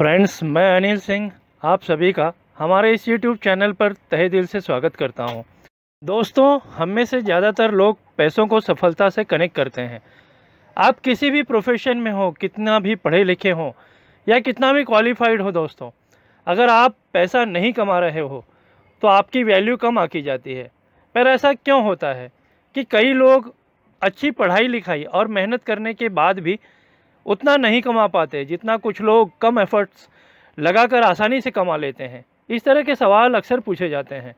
Friends, मैं अनिल सिंह आप सभी का हमारे इस यूट्यूब चैनल पर तहे दिल से स्वागत करता हूं। दोस्तों, हम में से ज़्यादातर लोग पैसों को सफलता से कनेक्ट करते हैं। आप किसी भी प्रोफेशन में हो, कितना भी पढ़े लिखे हो या कितना भी क्वालिफाइड हो दोस्तों, अगर आप पैसा नहीं कमा रहे हो तो आपकी वैल्यू कम आकी जाती है। पर ऐसा क्यों होता है कि कई लोग अच्छी पढ़ाई लिखाई और मेहनत करने के बाद भी उतना नहीं कमा पाते जितना कुछ लोग कम एफर्ट्स लगाकर आसानी से कमा लेते हैं? इस तरह के सवाल अक्सर पूछे जाते हैं।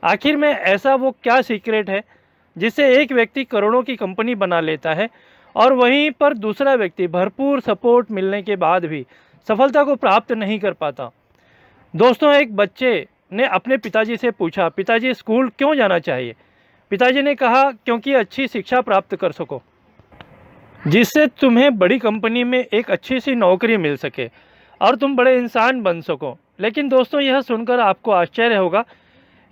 आखिर में ऐसा वो क्या सीक्रेट है जिससे एक व्यक्ति करोड़ों की कंपनी बना लेता है और वहीं पर दूसरा व्यक्ति भरपूर सपोर्ट मिलने के बाद भी सफलता को प्राप्त नहीं कर पाता? दोस्तों, एक बच्चे ने अपने पिताजी से पूछा, पिताजी स्कूल क्यों जाना चाहिए? पिताजी ने कहा, क्योंकि अच्छी शिक्षा प्राप्त कर सको, जिससे तुम्हें बड़ी कंपनी में एक अच्छी सी नौकरी मिल सके और तुम बड़े इंसान बन सको। लेकिन दोस्तों, यह सुनकर आपको आश्चर्य होगा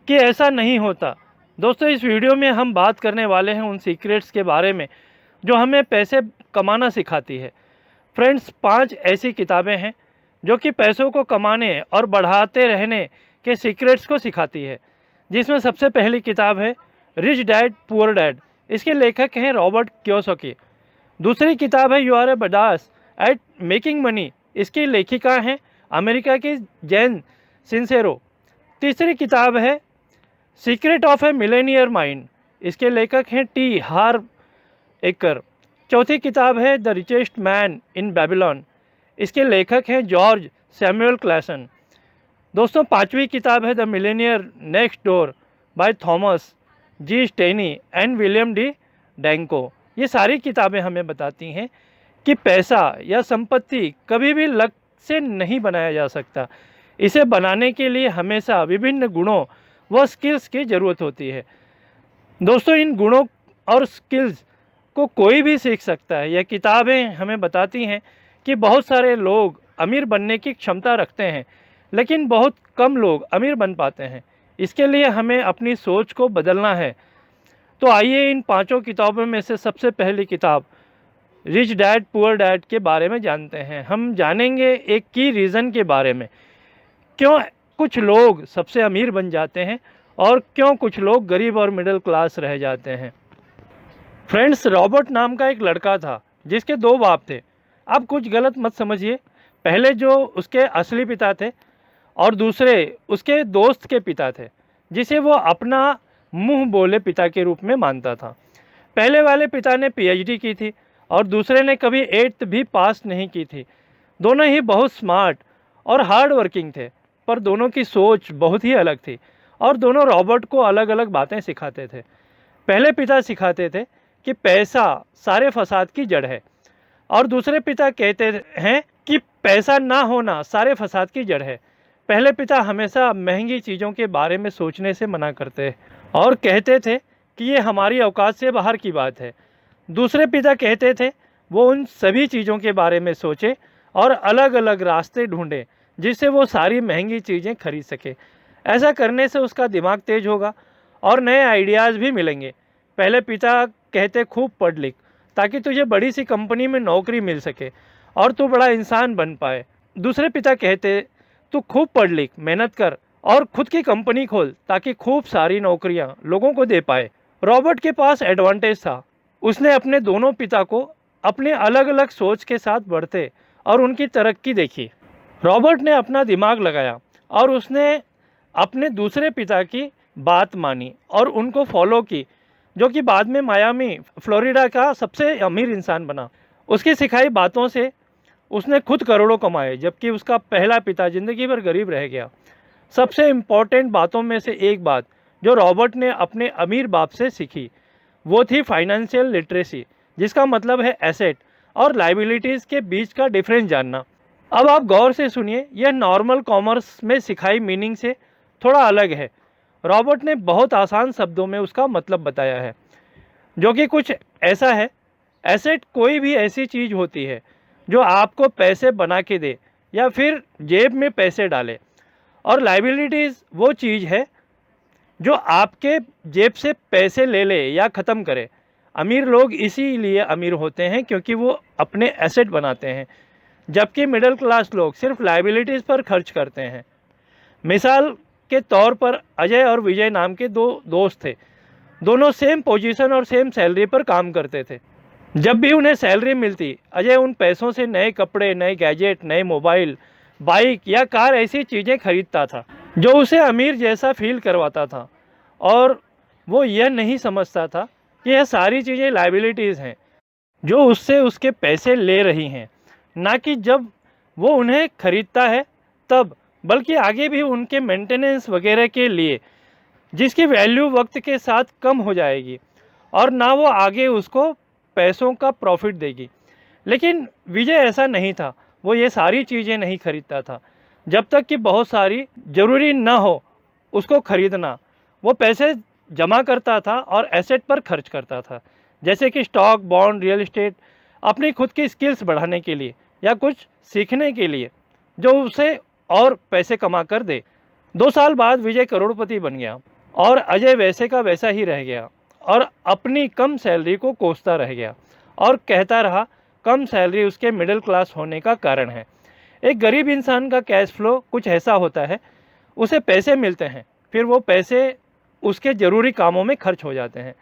कि ऐसा नहीं होता। दोस्तों, इस वीडियो में हम बात करने वाले हैं उन सीक्रेट्स के बारे में जो हमें पैसे कमाना सिखाती है। फ्रेंड्स, 5 ऐसी किताबें हैं जो कि पैसों को कमाने और बढ़ाते रहने के सीक्रेट्स को सिखाती है, जिसमें सबसे पहली किताब है रिच डैड पुअर डैड। इसके लेखक हैं रॉबर्ट कियोसाकी। दूसरी किताब है you are a badass at making money. इसकी लेखिका हैं अमेरिका की जेन सिंसेरो। तीसरी किताब है secret of A Millionaire mind. इसके लेखक हैं टी हार्व एकर। चौथी किताब है the richest man in Babylon. इसके लेखक हैं जॉर्ज सैमुअल क्लैसन। दोस्तों, 5वीं किताब है the millionaire next door by Thomas J Stanley and William D Danko. ये सारी किताबें हमें बताती हैं कि पैसा या संपत्ति कभी भी लक से नहीं बनाया जा सकता। इसे बनाने के लिए हमेशा विभिन्न गुणों व स्किल्स की ज़रूरत होती है। दोस्तों, इन गुणों और स्किल्स को कोई भी सीख सकता है। यह किताबें हमें बताती हैं कि बहुत सारे लोग अमीर बनने की क्षमता रखते हैं, लेकिन बहुत कम लोग अमीर बन पाते हैं। इसके लिए हमें अपनी सोच को बदलना है। तो आइए इन 5 किताबों में से सबसे पहली किताब रिच डैड पुअर डैड के बारे में जानते हैं। हम जानेंगे एक की रीज़न के बारे में, क्यों कुछ लोग सबसे अमीर बन जाते हैं और क्यों कुछ लोग गरीब और मिडिल क्लास रह जाते हैं। फ्रेंड्स, रॉबर्ट नाम का एक लड़का था जिसके 2 बाप थे। अब कुछ गलत मत समझिए। पहले जो उसके असली पिता थे और दूसरे उसके दोस्त के पिता थे, जिसे वो अपना मुंह बोले पिता के रूप में मानता था। पहले वाले पिता ने पीएचडी की थी और दूसरे ने कभी 8th भी पास नहीं की थी। दोनों ही बहुत स्मार्ट और हार्ड वर्किंग थे, पर दोनों की सोच बहुत ही अलग थी और दोनों रॉबर्ट को अलग अलग बातें सिखाते थे। पहले पिता सिखाते थे कि पैसा सारे फसाद की जड़ है और दूसरे पिता कहते हैं कि पैसा ना होना सारे फसाद की जड़ है। पहले पिता हमेशा महंगी चीज़ों के बारे में सोचने से मना करते और कहते थे कि ये हमारी औकात से बाहर की बात है। दूसरे पिता कहते थे वो उन सभी चीज़ों के बारे में सोचे और अलग अलग रास्ते ढूंढे जिससे वो सारी महंगी चीज़ें खरीद सके। ऐसा करने से उसका दिमाग तेज होगा और नए आइडियाज़ भी मिलेंगे। पहले पिता कहते खूब पढ़ लिख ताकि तुझे बड़ी सी कंपनी में नौकरी मिल सके और तू बड़ा इंसान बन पाए। दूसरे पिता कहते तू खूब पढ़ लिख, मेहनत कर और खुद की कंपनी खोल ताकि खूब सारी नौकरियां लोगों को दे पाए। रॉबर्ट के पास एडवांटेज था। उसने अपने दोनों पिता को अपने अलग अलग सोच के साथ बढ़ते और उनकी तरक्की देखी। रॉबर्ट ने अपना दिमाग लगाया और उसने अपने दूसरे पिता की बात मानी और उनको फॉलो की, जो कि बाद में मायामी फ्लोरिडा का सबसे अमीर इंसान बना। उसकी सिखाई बातों से उसने खुद करोड़ों कमाए, जबकि उसका पहला पिता ज़िंदगी भर गरीब रह गया। सबसे इम्पॉर्टेंट बातों में से एक बात जो रॉबर्ट ने अपने अमीर बाप से सीखी वो थी फाइनेंशियल लिटरेसी, जिसका मतलब है एसेट और लाइबिलिटीज़ के बीच का डिफरेंस जानना। अब आप गौर से सुनिए, यह नॉर्मल कॉमर्स में सिखाई मीनिंग से थोड़ा अलग है। रॉबर्ट ने बहुत आसान शब्दों में उसका मतलब बताया है, जो कि कुछ ऐसा है। एसेट कोई भी ऐसी चीज़ होती है जो आपको पैसे बना के दे या फिर जेब में पैसे डाले, और लाइबिलिटीज़ वो चीज़ है जो आपके जेब से पैसे ले ले या ख़त्म करे। अमीर लोग इसीलिए अमीर होते हैं क्योंकि वो अपने एसेट बनाते हैं। जबकि मिडिल क्लास लोग सिर्फ लायबिलिटीज़ पर खर्च करते हैं। मिसाल के तौर पर अजय और विजय नाम के दो दोस्त थे। दोनों सेम पोजीशन और सेम सैलरी पर काम करते थे। जब भी उन्हें सैलरी मिलती, अजय उन पैसों से नए कपड़े, नए गैजेट, नए मोबाइल, बाइक या कार ऐसी चीज़ें खरीदता था जो उसे अमीर जैसा फील करवाता था। और वो यह नहीं समझता था कि यह सारी चीज़ें लायबिलिटीज़ हैं जो उससे उसके पैसे ले रही हैं, ना कि जब वो उन्हें खरीदता है तब, बल्कि आगे भी उनके मेंटेनेंस वगैरह के लिए, जिसकी वैल्यू वक्त के साथ कम हो जाएगी और ना वो आगे उसको पैसों का प्रॉफिट देगी। लेकिन विजय ऐसा नहीं था। वो ये सारी चीज़ें नहीं खरीदता था जब तक कि बहुत सारी ज़रूरी ना हो उसको खरीदना। वो पैसे जमा करता था और एसेट पर खर्च करता था, जैसे कि स्टॉक, बॉन्ड, रियल एस्टेट, अपनी खुद की स्किल्स बढ़ाने के लिए या कुछ सीखने के लिए जो उसे और पैसे कमा कर दे। 2 साल बाद विजय करोड़पति बन गया और अजय वैसे का वैसा ही रह गया और अपनी कम सैलरी को कोसता रह गया और कहता रहा कम सैलरी उसके मिडिल क्लास होने का कारण है। एक गरीब इंसान का कैश फ्लो कुछ ऐसा होता है, उसे पैसे मिलते हैं, फिर वो पैसे उसके ज़रूरी कामों में खर्च हो जाते हैं।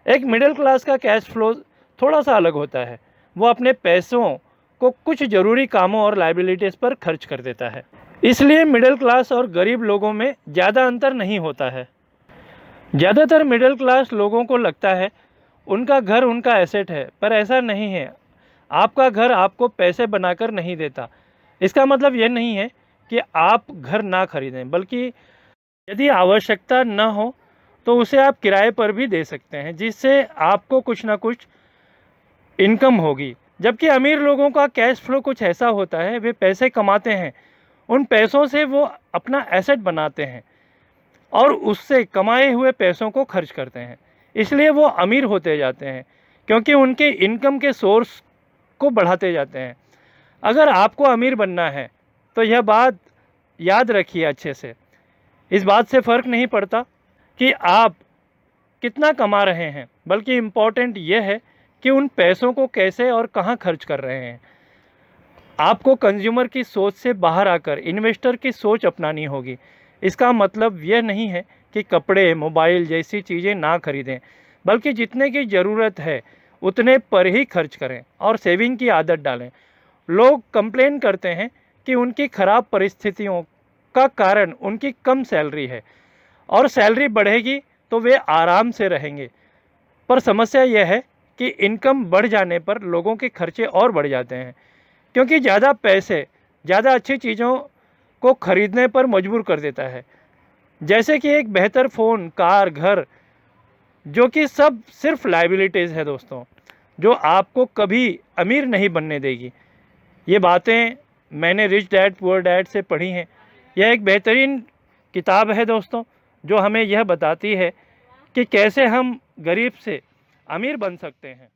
एक मिडिल क्लास का कैश फ्लो थोड़ा सा अलग होता है। वो अपने पैसों को कुछ ज़रूरी कामों और लायबिलिटीज़ पर खर्च कर देता है। इसलिए मिडिल क्लास और गरीब लोगों में ज़्यादा अंतर नहीं होता है। ज़्यादातर मिडिल क्लास लोगों को लगता है उनका घर उनका एसेट है, पर ऐसा नहीं है। आपका घर आपको पैसे बनाकर नहीं देता। इसका मतलब ये नहीं है कि आप घर ना खरीदें, बल्कि यदि आवश्यकता न हो तो उसे आप किराए पर भी दे सकते हैं, जिससे आपको कुछ ना कुछ इनकम होगी। जबकि अमीर लोगों का कैश फ्लो कुछ ऐसा होता है, वे पैसे कमाते हैं, उन पैसों से वो अपना एसेट बनाते हैं और उससे कमाए हुए पैसों को खर्च करते हैं। इसलिए वो अमीर होते जाते हैं, क्योंकि उनके इनकम के सोर्स को बढ़ाते जाते हैं। अगर आपको अमीर बनना है तो यह बात याद रखिए अच्छे से। इस बात से फ़र्क नहीं पड़ता कि आप कितना कमा रहे हैं, बल्कि इम्पॉर्टेंट यह है कि उन पैसों को कैसे और कहाँ खर्च कर रहे हैं। आपको कंज्यूमर की सोच से बाहर आकर इन्वेस्टर की सोच अपनानी होगी। इसका मतलब यह नहीं है कि कपड़े, मोबाइल जैसी चीज़ें ना खरीदें, बल्कि जितने की ज़रूरत है उतने पर ही खर्च करें और सेविंग की आदत डालें। लोग कंप्लेन करते हैं कि उनकी ख़राब परिस्थितियों का कारण उनकी कम सैलरी है और सैलरी बढ़ेगी तो वे आराम से रहेंगे। पर समस्या यह है कि इनकम बढ़ जाने पर लोगों के खर्चे और बढ़ जाते हैं, क्योंकि ज़्यादा पैसे ज़्यादा अच्छी चीज़ों को खरीदने पर मजबूर कर देता है, जैसे कि एक बेहतर फ़ोन, कार, घर, जो कि सब सिर्फ लायबिलिटीज़ है दोस्तों, जो आपको कभी अमीर नहीं बनने देगी। ये बातें मैंने रिच डैड पुअर डैड से पढ़ी हैं। यह एक बेहतरीन किताब है दोस्तों, जो हमें यह बताती है कि कैसे हम गरीब से अमीर बन सकते हैं।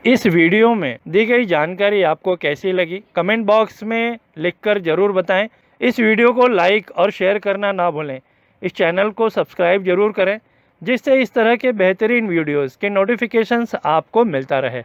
इस वीडियो में दी गई जानकारी आपको कैसी लगी, कमेंट बॉक्स में लिखकर ज़रूर बताएं। इस वीडियो को लाइक और शेयर करना ना भूलें। इस चैनल को सब्सक्राइब ज़रूर करें, जिससे इस तरह के बेहतरीन वीडियोज़ के नोटिफिकेशंस आपको मिलता रहे।